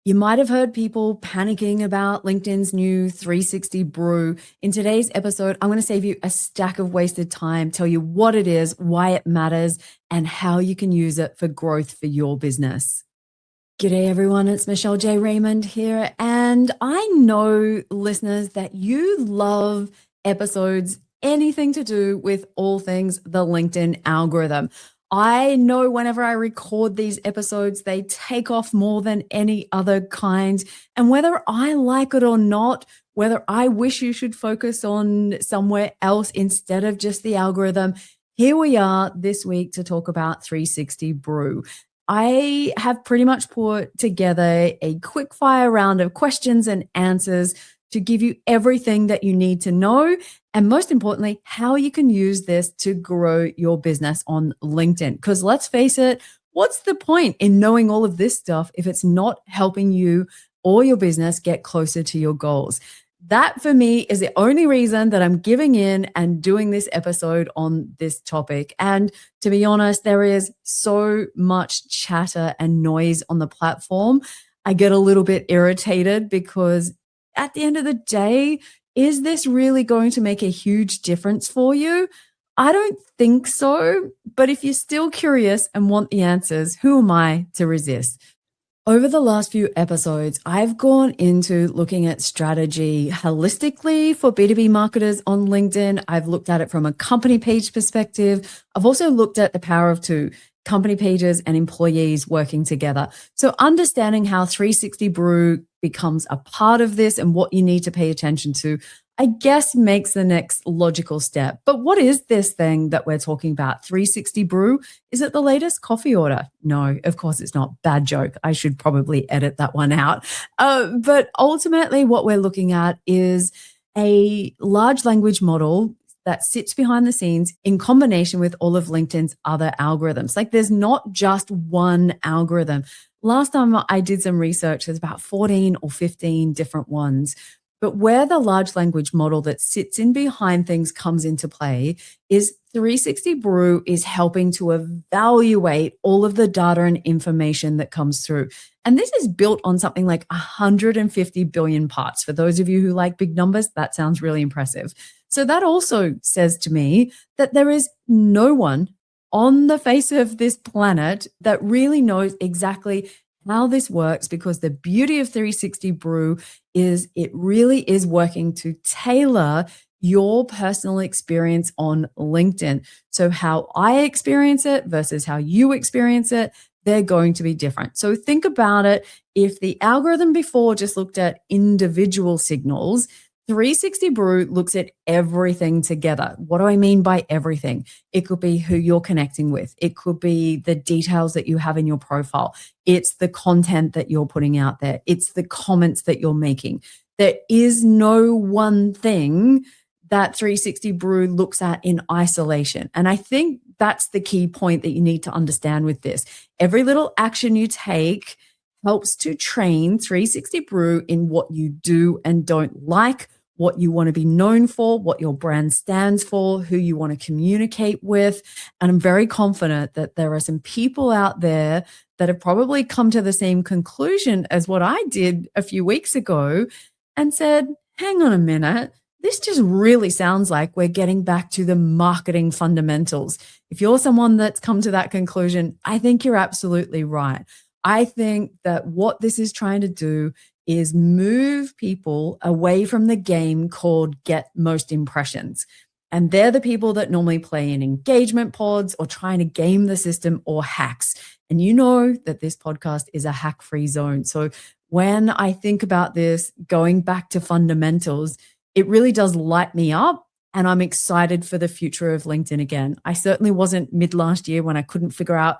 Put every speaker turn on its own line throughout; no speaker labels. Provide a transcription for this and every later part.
You might have heard people panicking about LinkedIn's new 360 brew. In today's episode, I'm going to save you a stack of wasted time, tell you what it is, why it matters, and how you can use it for growth for your business. G'day everyone, it's Michelle J. Raymond here, and I know, listeners, that you love episodes, anything to do with all things the LinkedIn algorithm. I know whenever I record these episodes, they take off more than any other kind. And whether I like it or not, whether I wish you should focus on somewhere else instead of just the algorithm, here we are this week to talk about 360 Brew. I have pretty much put together a quick fire round of questions and answers to give you everything that you need to know. And most importantly, how you can use this to grow your business on LinkedIn. Because let's face it, what's the point in knowing all of this stuff if it's not helping you or your business get closer to your goals? That for me is the only reason that I'm giving in and doing this episode on this topic. And to be honest, there is so much chatter and noise on the platform. I get a little bit irritated because at the end of the day, is this really going to make a huge difference for you? I don't think so. But if you're still curious and want the answers, who am I to resist? Over the last few episodes, I've gone into looking at strategy holistically for B2B marketers on LinkedIn. I've looked at it from a company page perspective. I've also looked at the power of two: company pages and employees working together. So understanding how 360 Brew becomes a part of this and what you need to pay attention to, I guess, makes the next logical step. But what is this thing that we're talking about? 360 Brew? Is it the latest coffee order? No, of course it's not. Bad joke. I should probably edit that one out. But ultimately what we're looking at is a large language model that sits behind the scenes in combination with all of LinkedIn's other algorithms. Like, there's not just one algorithm. Last time I did some research, there's about 14 or 15 different ones. But where the large language model that sits in behind things comes into play is 360 Brew is helping to evaluate all of the data and information that comes through. And this is built on something like 150 billion parts. For those of you who like big numbers, that sounds really impressive. So that also says to me that there is no one on the face of this planet that really knows exactly how this works, because the beauty of 360 Brew is it really is working to tailor your personal experience on LinkedIn. So how I experience it versus how you experience it, they're going to be different. So think about it. If the algorithm before just looked at individual signals, 360 Brew looks at everything together. What do I mean by everything? It could be who you're connecting with. It could be the details that you have in your profile. It's the content that you're putting out there. It's the comments that you're making. There is no one thing that 360 Brew looks at in isolation. And I think that's the key point that you need to understand with this. Every little action you take helps to train 360 Brew in what you do and don't like, what you want to be known for, what your brand stands for, who you want to communicate with. And I'm very confident that there are some people out there that have probably come to the same conclusion as what I did a few weeks ago and said, hang on a minute, this just really sounds like we're getting back to the marketing fundamentals. If you're someone that's come to that conclusion, I think you're absolutely right. I think that what this is trying to do is move people away from the game called get most impressions. And they're the people that normally play in engagement pods or trying to game the system or hacks. And you know that this podcast is a hack-free zone. So when I think about this, going back to fundamentals, it really does light me up. And I'm excited for the future of LinkedIn again. I certainly wasn't mid last year when I couldn't figure out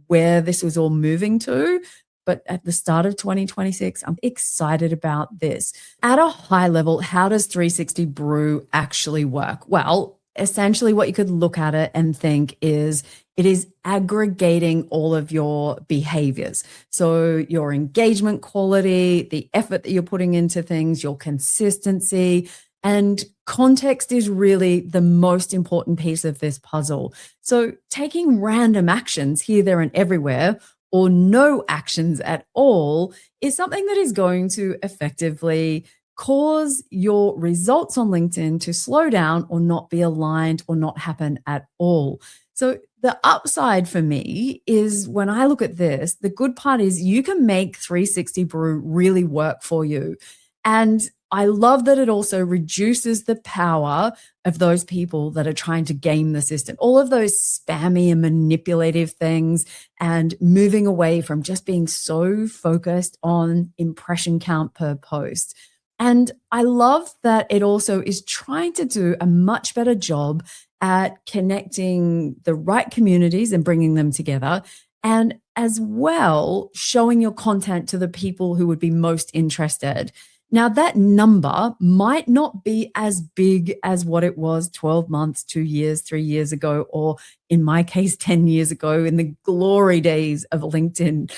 where this was all moving to. But at the start of 2026, I'm excited about this. At a high level, how does 360 Brew actually work? Well, essentially what you could look at it and think is it is aggregating all of your behaviors. So your engagement quality, the effort that you're putting into things, your consistency, and context is really the most important piece of this puzzle. So taking random actions here, there, and everywhere or no actions at all is something that is going to effectively cause your results on LinkedIn to slow down or not be aligned or not happen at all. So, the upside for me is when I look at this, the good part is you can make 360 Brew really work for you. And I love that it also reduces the power of those people that are trying to game the system, all of those spammy and manipulative things, and moving away from just being so focused on impression count per post. And I love that it also is trying to do a much better job at connecting the right communities and bringing them together, and as well showing your content to the people who would be most interested. Now, that number might not be as big as what it was 12 months, 2 years, 3 years ago, or in my case, 10 years ago in the glory days of LinkedIn.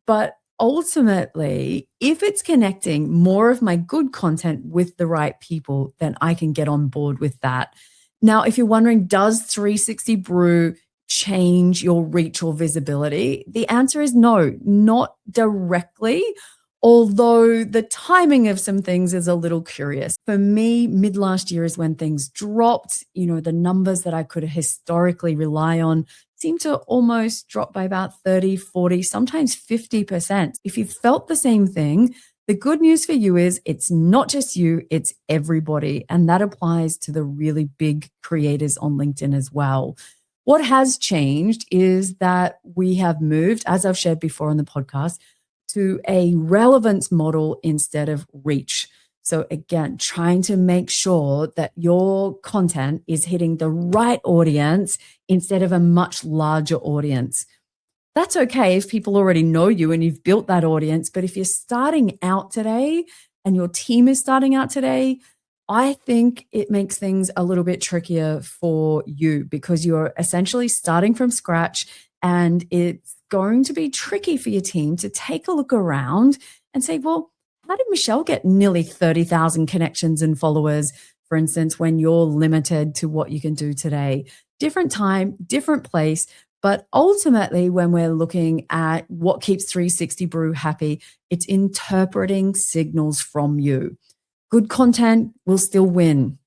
But ultimately, if it's connecting more of my good content with the right people, then I can get on board with that. Now, if you're wondering, does 360 Brew change your reach or visibility? The answer is no, not directly. Although the timing of some things is a little curious. For me, mid last year is when things dropped. The numbers that I could historically rely on seem to almost drop by about 30, 40, sometimes 50%. If you felt the same thing, the good news for you is it's not just you, it's everybody. And that applies to the really big creators on LinkedIn as well. What has changed is that we have moved, as I've shared before on the podcast, to a relevance model instead of reach. So again, trying to make sure that your content is hitting the right audience instead of a much larger audience. That's okay if people already know you and you've built that audience. But if you're starting out today and your team is starting out today, I think it makes things a little bit trickier for you because you're essentially starting from scratch, and it's going to be tricky for your team to take a look around and say, well, how did Michelle get nearly 30,000 connections and followers, for instance, when you're limited to what you can do today? Different time, different place. But ultimately, when we're looking at what keeps 360 Brew happy, it's interpreting signals from you. Good content will still win.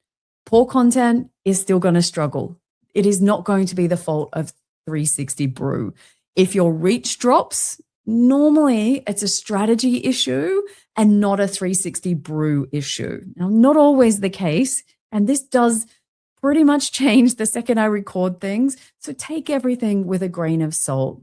Poor content is still going to struggle. It is not going to be the fault of 360 Brew. If your reach drops, normally it's a strategy issue and not a 360 Brew issue. Now, not always the case, and this does pretty much change the second I record things, so take everything with a grain of salt.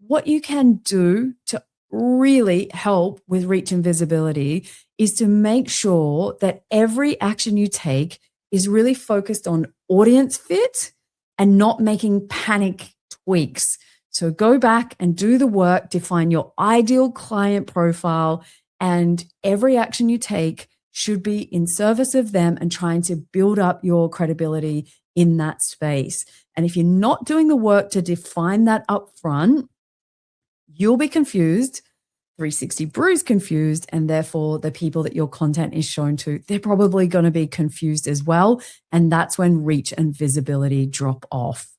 What you can do to really help with reach and visibility is to make sure that every action you take is really focused on audience fit and not making panic tweaks. So go back and do the work, define your ideal client profile, and every action you take should be in service of them and trying to build up your credibility in that space. And if you're not doing the work to define that up front, you'll be confused. 360 Brew's confused, and therefore the people that your content is shown to, they're probably going to be confused as well. And that's when reach and visibility drop off.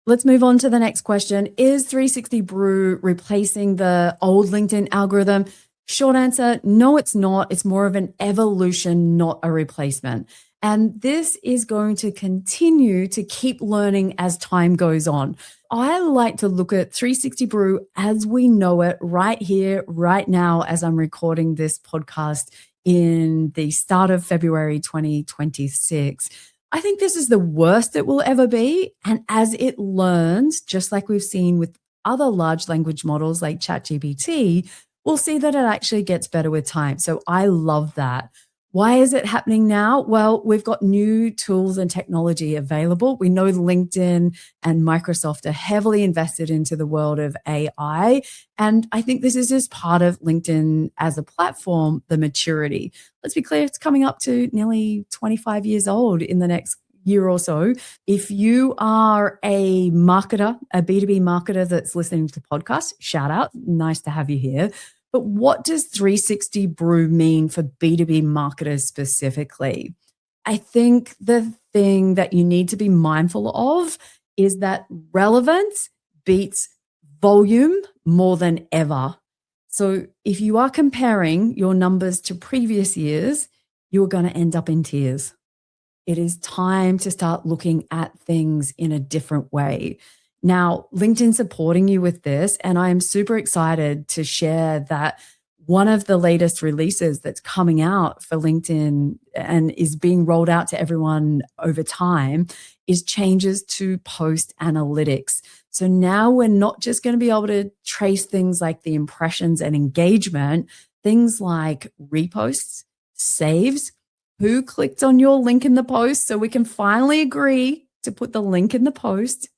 Let's move on to the next question. Is 360 Brew replacing the old LinkedIn algorithm? Short answer, no, it's not. It's more of an evolution, not a replacement. And this is going to continue to keep learning as time goes on. I like to look at 360 Brew as we know it right here, right now, as I'm recording this podcast in the start of February 2026. I think this is the worst it will ever be. And as it learns, just like we've seen with other large language models like ChatGPT, we'll see that it actually gets better with time. So I love that. Why is it happening now? Well, we've got new tools and technology available. We know LinkedIn and Microsoft are heavily invested into the world of AI. And I think this is just part of LinkedIn as a platform, the maturity. Let's be clear, it's coming up to nearly 25 years old in the next year or so. If you are a marketer, a B2B marketer that's listening to the podcast, shout out. Nice to have you here. But what does 360 Brew mean for B2B marketers specifically? I think the thing that you need to be mindful of is that relevance beats volume more than ever. So if you are comparing your numbers to previous years, you're going to end up in tears. It is time to start looking at things in a different way. Now, LinkedIn's supporting you with this, and I am super excited to share that one of the latest releases that's coming out for LinkedIn and is being rolled out to everyone over time is changes to post analytics. So now we're not just going to be able to trace things like the impressions and engagement, things like reposts, saves, who clicked on your link in the post, so we can finally agree to put the link in the post.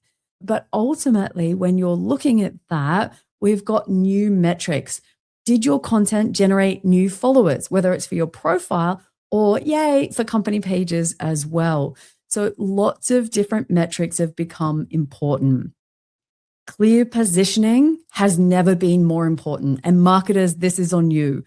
But ultimately, when you're looking at that, we've got new metrics. Did your content generate new followers, whether it's for your profile or yay, for company pages as well? So lots of different metrics have become important. Clear positioning has never been more important. And marketers, this is on you.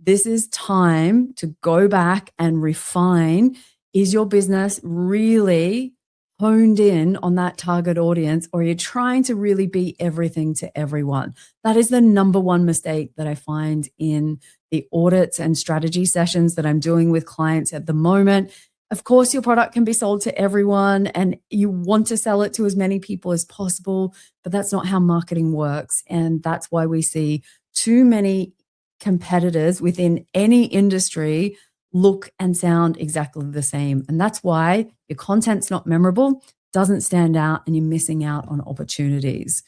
This is time to go back and refine. Is your business really honed in on that target audience, or are you trying to really be everything to everyone? That is the number one mistake that I find in the audits and strategy sessions that I'm doing with clients at the moment. Of course, your product can be sold to everyone and you want to sell it to as many people as possible, but that's not how marketing works. And that's why we see too many competitors within any industry look and sound exactly the same. And that's why your content's not memorable, doesn't stand out, and you're missing out on opportunities.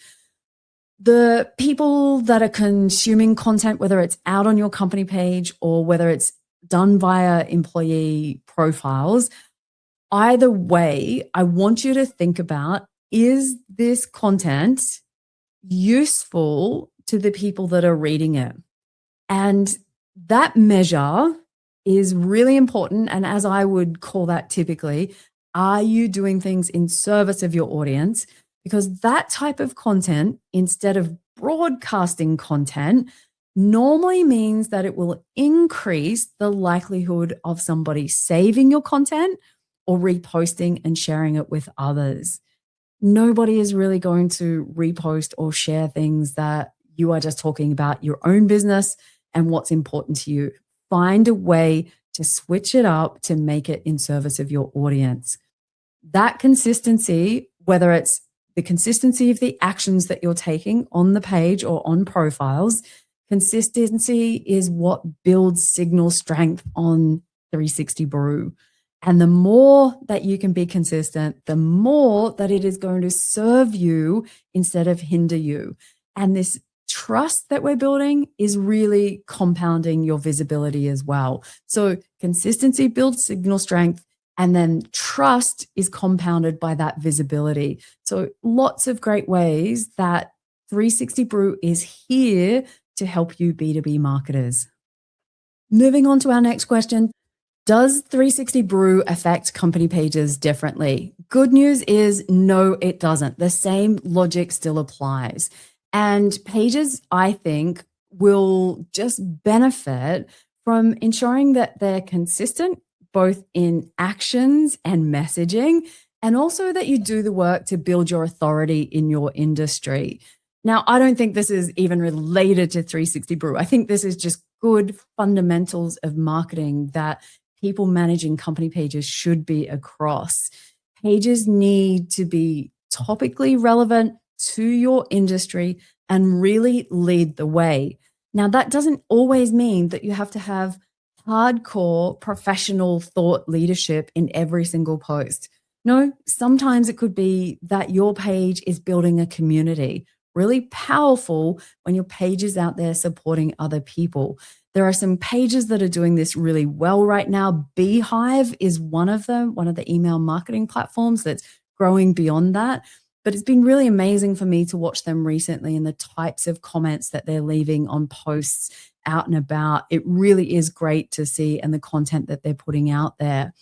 The people that are consuming content, whether it's out on your company page or whether it's done via employee profiles, either way, I want you to think about, is this content useful to the people that are reading it? And that measure is really important. And as I would call that typically, are you doing things in service of your audience? Because that type of content, instead of broadcasting content, normally means that it will increase the likelihood of somebody saving your content or reposting and sharing it with others. Nobody is really going to repost or share things that you are just talking about your own business and what's important to you. Find a way to switch it up to make it in service of your audience. That consistency, whether it's the consistency of the actions that you're taking on the page or on profiles, consistency is what builds signal strength on 360 Brew. And the more that you can be consistent, the more that it is going to serve you instead of hinder you. And this trust that we're building is really compounding your visibility as well. So consistency builds signal strength, and then trust is compounded by that visibility. So lots of great ways that 360 Brew is here to help you B2B marketers. Moving on to our next question. Does 360 Brew affect company pages differently? Good news is no, it doesn't. The same logic still applies. And pages, I think, will just benefit from ensuring that they're consistent, both in actions and messaging, and also that you do the work to build your authority in your industry. Now, I don't think this is even related to 360 Brew. I think this is just good fundamentals of marketing that people managing company pages should be across. Pages need to be topically relevant to your industry and really lead the way. Now, that doesn't always mean that you have to have hardcore professional thought leadership in every single post. No, sometimes it could be that your page is building a community. Really powerful when your page is out there supporting other people. There are some pages that are doing this really well right now. Beehive is one of them, one of the email marketing platforms that's growing beyond that. But it's been really amazing for me to watch them recently and the types of comments that they're leaving on posts out and about. It really is great to see, and the content that they're putting out there.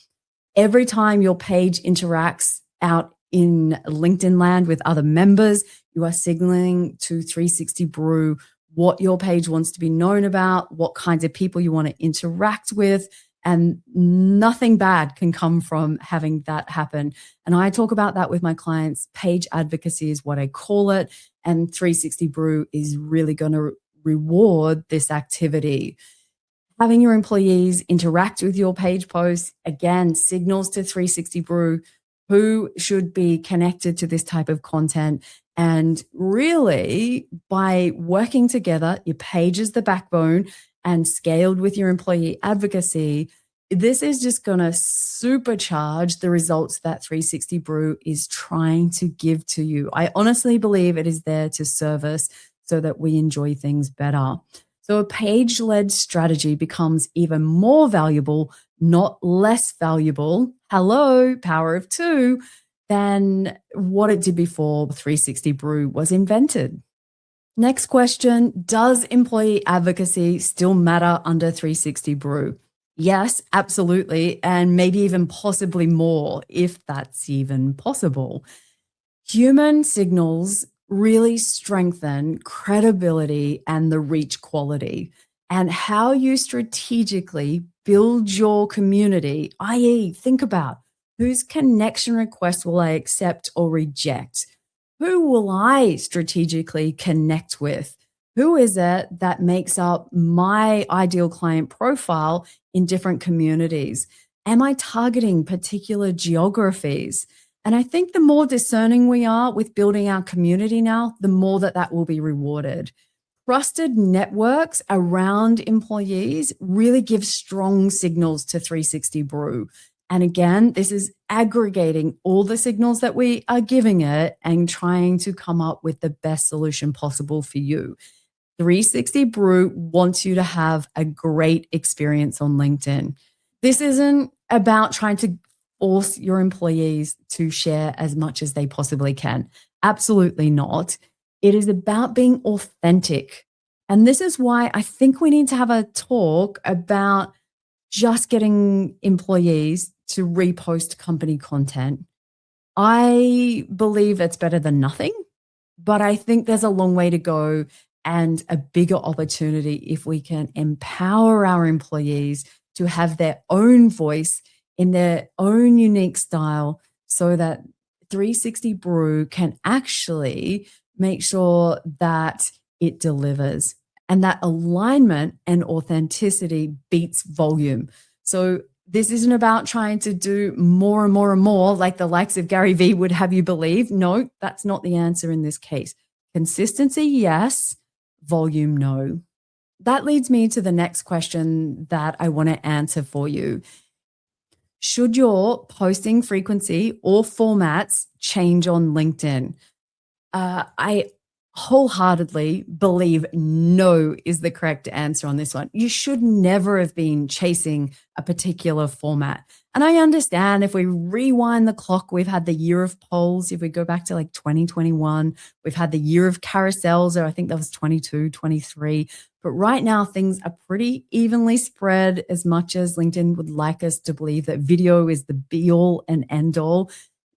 Every time your page interacts out in LinkedIn land with other members, you are signaling to 360 Brew what your page wants to be known about, what kinds of people you want to interact with, And nothing bad can come from having that happen. And I talk about that with my clients. Page advocacy is what I call it. And 360 Brew is really going to reward this activity. Having your employees interact with your page posts, again, signals to 360 Brew who should be connected to this type of content. And really, by working together, your page is the backbone and scaled with your employee advocacy, this is just going to supercharge the results that 360 Brew is trying to give to you. I honestly believe it is there to serve us so that we enjoy things better. So a page-led strategy becomes even more valuable, not less valuable. Hello, power of two, than what it did before 360 Brew was invented. Next question, does employee advocacy still matter under 360 Brew? Yes, absolutely, and maybe even possibly more, if that's even possible. Human signals really strengthen credibility and the reach quality, and how you strategically build your community, i.e., think about whose connection request will I accept or reject? Who will I strategically connect with? Who is it that makes up my ideal client profile in different communities? Am I targeting particular geographies? And I think the more discerning we are with building our community now, the more that will be rewarded. Trusted networks around employees really give strong signals to 360 Brew. And again, this is aggregating all the signals that we are giving it and trying to come up with the best solution possible for you. 360 Brew wants you to have a great experience on LinkedIn. This isn't about trying to force your employees to share as much as they possibly can. Absolutely not. It is about being authentic. And this is why I think we need to have a talk about just getting employees to repost company content. I believe it's better than nothing, but I think there's a long way to go and a bigger opportunity if we can empower our employees to have their own voice in their own unique style so that 360 Brew can actually make sure that it delivers and that alignment and authenticity beats volume. So this isn't about trying to do more and more and more like the likes of Gary Vee would have you believe. No, that's not the answer in this case. Consistency, yes. Volume, no. That leads me to the next question that I want to answer for you. Should your posting frequency or formats change on LinkedIn? I wholeheartedly believe no is the correct answer on this one. You should never have been chasing a particular format. And I understand if we rewind the clock, we've had the year of polls. If we go back to like 2021, we've had the year of carousels, or I think that was 22, 23. But right now, things are pretty evenly spread, as much as LinkedIn would like us to believe that video is the be all and end all.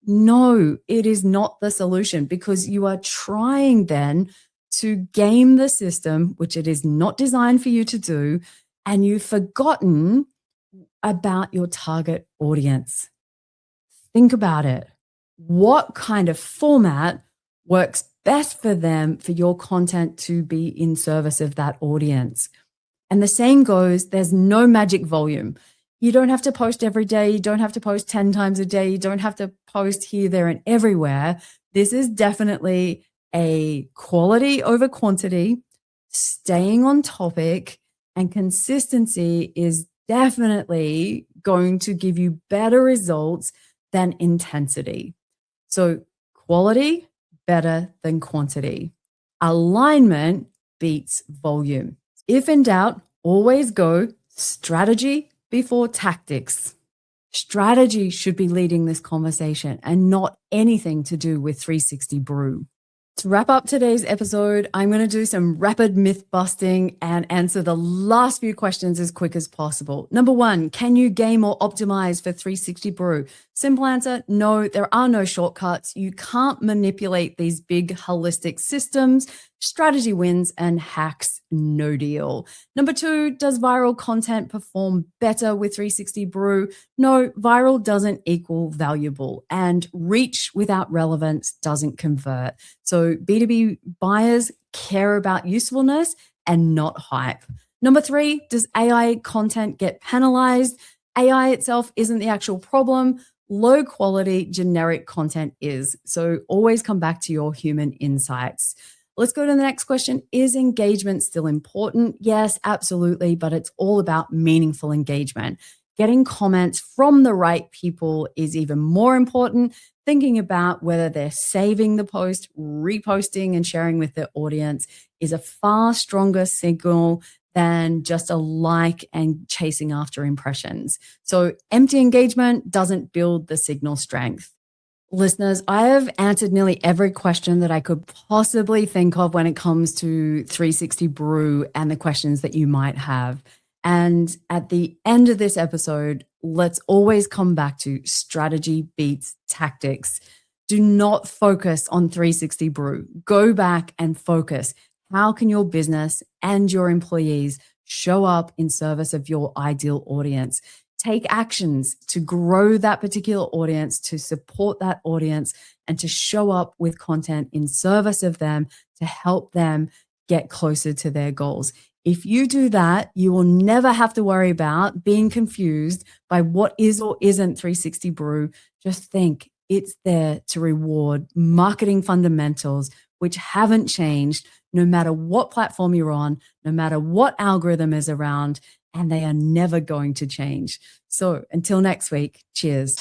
No, it is not the solution, because you are trying then to game the system, which it is not designed for you to do, and you've forgotten about your target audience. Think about it. What kind of format works best for them for your content to be in service of that audience? And the same goes, there's no magic volume. You don't have to post every day. You don't have to post 10 times a day. You don't have to post here, there, and everywhere. This is definitely a quality over quantity, staying on topic, and consistency is definitely going to give you better results than intensity. So quality better than quantity. Alignment beats volume. If in doubt, always go strategy before tactics. Strategy should be leading this conversation and not anything to do with 360 Brew. To wrap up today's episode, I'm going to do some rapid myth busting and answer the last few questions as quick as possible. Number one, can you game or optimize for 360 Brew? Simple answer, no, there are no shortcuts. You can't manipulate these big holistic systems. Strategy wins and hacks, no deal. Number 2, does viral content perform better with 360 Brew? No, viral doesn't equal valuable, and reach without relevance doesn't convert. So B2B buyers care about usefulness and not hype. Number 3, does AI content get penalized? AI itself isn't the actual problem. Low quality generic content is. So always come back to your human insights. Let's go to the next question. Is engagement still important? Yes, absolutely. But it's all about meaningful engagement. Getting comments from the right people is even more important. Thinking about whether they're saving the post, reposting, and sharing with their audience is a far stronger signal than just a like and chasing after impressions. So empty engagement doesn't build the signal strength. Listeners, I have answered nearly every question that I could possibly think of when it comes to 360 Brew and the questions that you might have. And at the end of this episode, let's always come back to strategy beats tactics. Do not focus on 360 Brew. Go back and focus. How can your business and your employees show up in service of your ideal audience? Take actions to grow that particular audience, to support that audience, and to show up with content in service of them to help them get closer to their goals. If you do that, you will never have to worry about being confused by what is or isn't 360 Brew. Just think it's there to reward marketing fundamentals, which haven't changed no matter what platform you're on, no matter what algorithm is around, and they are never going to change. So until next week, cheers.